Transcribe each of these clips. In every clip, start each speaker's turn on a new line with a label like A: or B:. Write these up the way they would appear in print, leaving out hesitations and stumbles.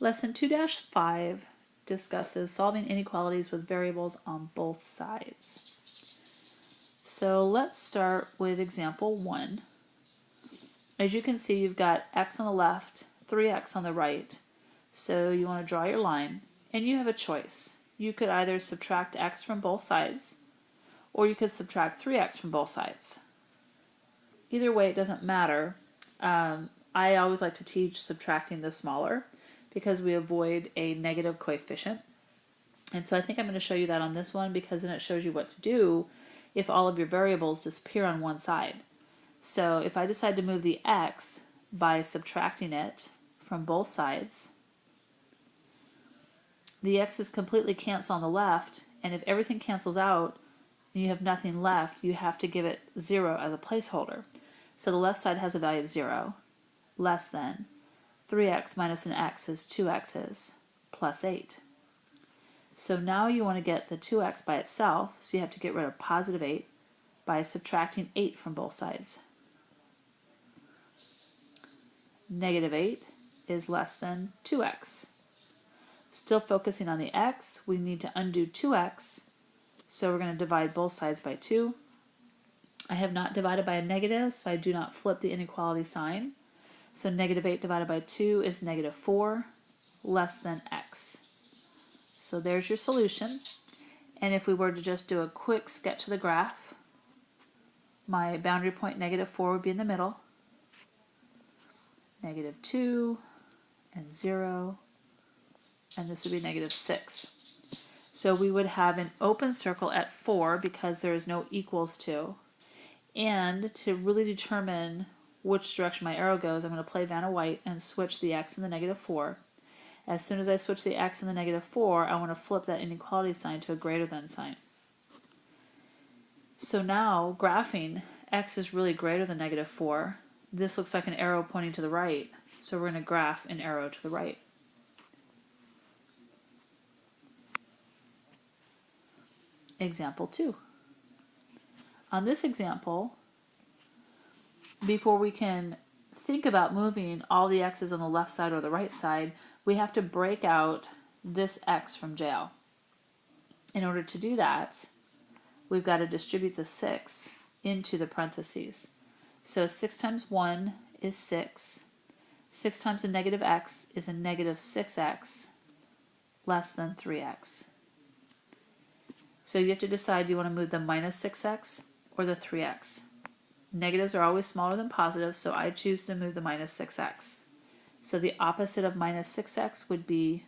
A: Lesson 2-5 discusses solving inequalities with variables on both sides. So let's start with example 1. As you can see, you've got x on the left, 3x on the right. So you want to draw your line, and you have a choice. You could either subtract x from both sides, or you could subtract 3x from both sides. Either way, it doesn't matter. I always like to teach subtracting the smaller because we avoid a negative coefficient. And so I think I'm going to show you that on this one, because then it shows you what to do if all of your variables disappear on one side. So if I decide to move the x by subtracting it from both sides, the x's completely cancel on the left, and if everything cancels out and you have nothing left, you have to give it 0 as a placeholder. So the left side has a value of 0, less than 3x minus an x is 2x's plus 8. So now you want to get the 2x by itself, so you have to get rid of positive 8 by subtracting 8 from both sides. Negative 8 is less than 2x. Still focusing on the x, we need to undo 2x, so we're going to divide both sides by 2. I have not divided by a negative, so I do not flip the inequality sign. So negative 8 divided by 2 is negative 4, less than x. So there's your solution. And if we were to just do a quick sketch of the graph, my boundary point negative 4 would be in the middle, negative 2 and 0, and this would be negative 6. So we would have an open circle at 4 because there is no equals to. And to really determine which direction my arrow goes, I'm going to play Vanna White and switch the x and the negative 4. As soon as I switch the x and the negative 4, I want to flip that inequality sign to a greater than sign. So now, graphing, x is really greater than negative 4. This looks like an arrow pointing to the right, so we're going to graph an arrow to the right. Example 2. On this example, before we can think about moving all the x's on the left side or the right side, we have to break out this x from jail. In order to do that, we've got to distribute the 6 into the parentheses. So 6 times 1 is 6. 6 times a negative x is a negative 6x less than 3x. So you have to decide, do you want to move the minus 6x or the 3x? Negatives are always smaller than positives, so I choose to move the minus 6x. So the opposite of minus 6x would be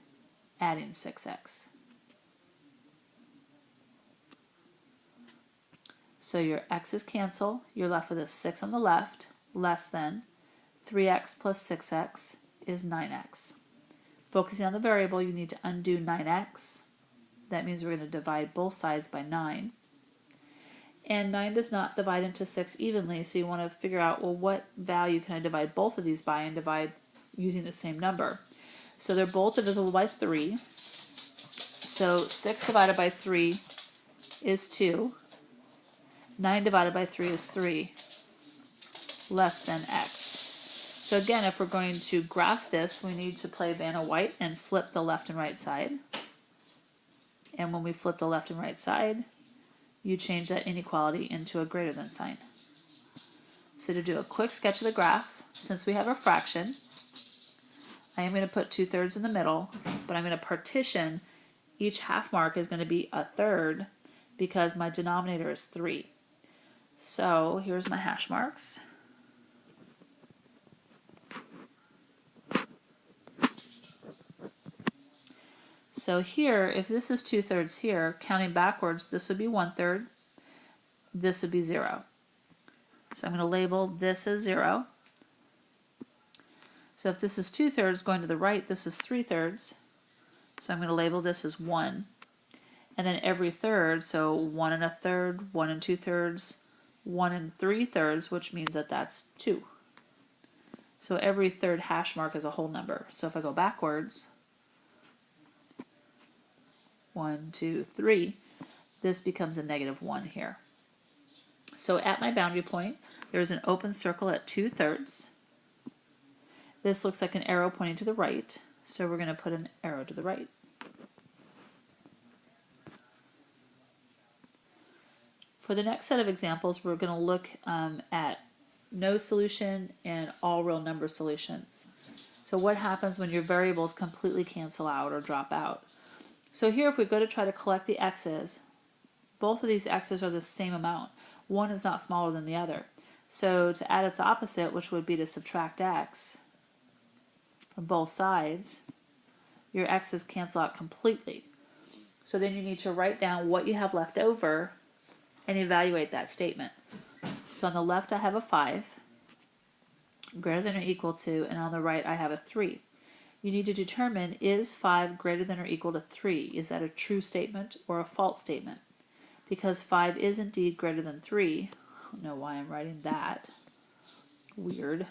A: adding 6x. So your x's cancel, you're left with a 6 on the left, less than 3x plus 6x is 9x. Focusing on the variable, you need to undo 9x. That means we're going to divide both sides by 9. And 9 does not divide into 6 evenly, so you want to figure out, well, what value can I divide both of these by and divide using the same number? So they're both divisible by 3. So 6 divided by 3 is 2. 9 divided by 3 is 3, less than x. So again, if we're going to graph this, we need to play Vanna White and flip the left and right side. And when we flip the left and right side, you change that inequality into a greater than sign. So to do a quick sketch of the graph, since we have a fraction, I am going to put 2/3 in the middle, but I'm going to partition each half mark is going to be a third because my denominator is 3. So here's my hash marks. So here, if this is 2/3 here, counting backwards, this would be 1/3, this would be 0. So I'm going to label this as 0. So if this is 2/3 going to the right, this is 3/3. So I'm going to label this as 1. And then every third, so 1 1/3, 1 2/3, 1 3/3, which means that that's 2. So every third hash mark is a whole number. So if I go backwards, 1 2 3, this becomes a negative 1 here. So at my boundary point, there's an open circle at 2/3. This looks like an arrow pointing to the right. So we're going to put an arrow to the right. For the next set of examples, we're going to look at no solution and all real number solutions. So what happens when your variables completely cancel out or drop out? So here, if we go to try to collect the x's, both of these x's are the same amount. One is not smaller than the other. So to add its opposite, which would be to subtract x from both sides, your x's cancel out completely. So then you need to write down what you have left over and evaluate that statement. So on the left I have a 5, greater than or equal to, and on the right I have a 3. You need to determine, is 5 greater than or equal to 3? Is that a true statement or a false statement? Because 5 is indeed greater than 3, I don't know why I'm writing that. Weird.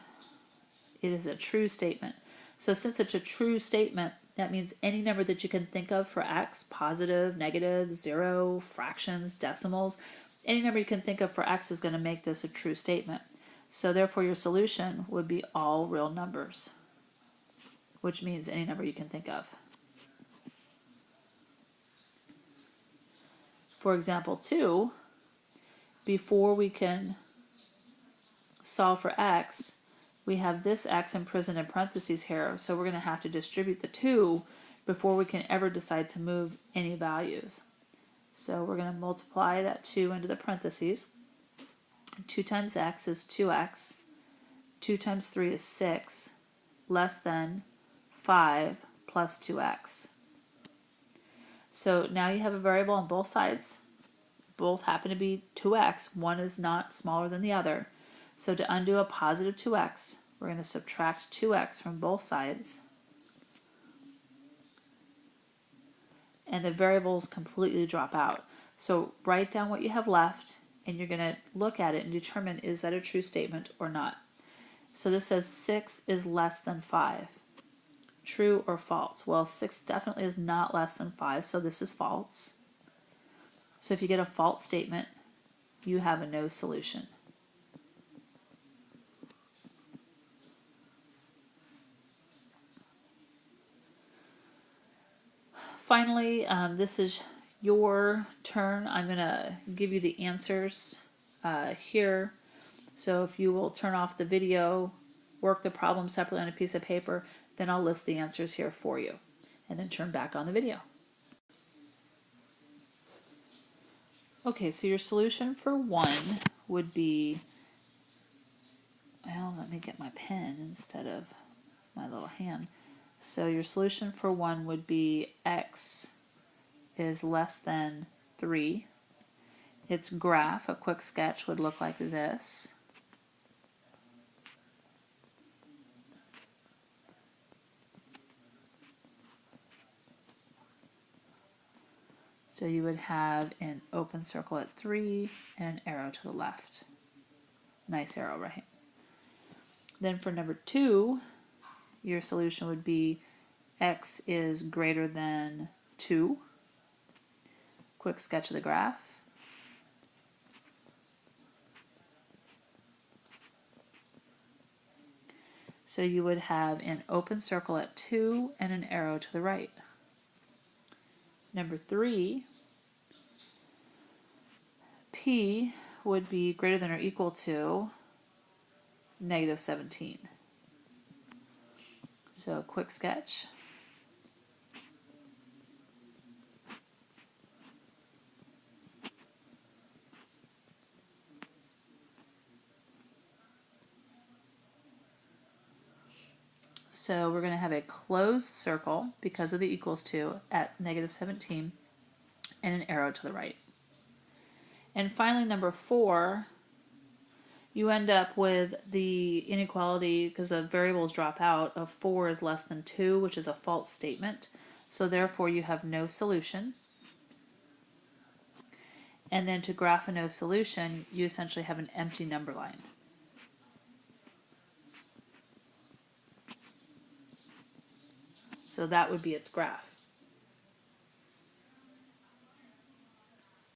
A: It is a true statement. So since it's a true statement, that means any number that you can think of for x, positive, negative, 0, fractions, decimals, any number you can think of for x is going to make this a true statement. So therefore your solution would be all real numbers, which means any number you can think of. For example 2, before we can solve for x, we have this x imprisoned in parentheses here, so we're going to have to distribute the 2 before we can ever decide to move any values. So we're going to multiply that 2 into the parentheses. 2 times x is 2x. 2 times 3 is 6, less than 5 plus 2x. So now you have a variable on both sides. Both happen to be 2x. One is not smaller than the other. So to undo a positive 2x, we're going to subtract 2x from both sides. And the variables completely drop out. So write down what you have left, and you're going to look at it and determine, is that a true statement or not? So this says 6 is less than 5. True or false? Well, 6 definitely is not less than 5, so this is false. So if you get a false statement, you have a no solution. Finally, this is your turn. I'm going to give you the answers here. So if you will turn off the video, work the problem separately on a piece of paper, then I'll list the answers here for you. And then turn back on the video. Okay, so your solution for 1 would be, well, let me get my pen instead of my little hand. So your solution for 1 would be x is less than 3. Its graph, a quick sketch, would look like this. So you would have an open circle at 3 and an arrow to the left. Nice arrow, right? Then for number 2, your solution would be x is greater than 2. Quick sketch of the graph. So you would have an open circle at 2 and an arrow to the right. Number 3, p would be greater than or equal to negative 17. So a quick sketch. So we're going to have a closed circle because of the equals to at negative 17 and an arrow to the right. And finally, number 4, you end up with the inequality, because the variables drop out, of 4 is less than 2, which is a false statement. So therefore you have no solution. And then to graph a no solution, you essentially have an empty number line. So that would be its graph.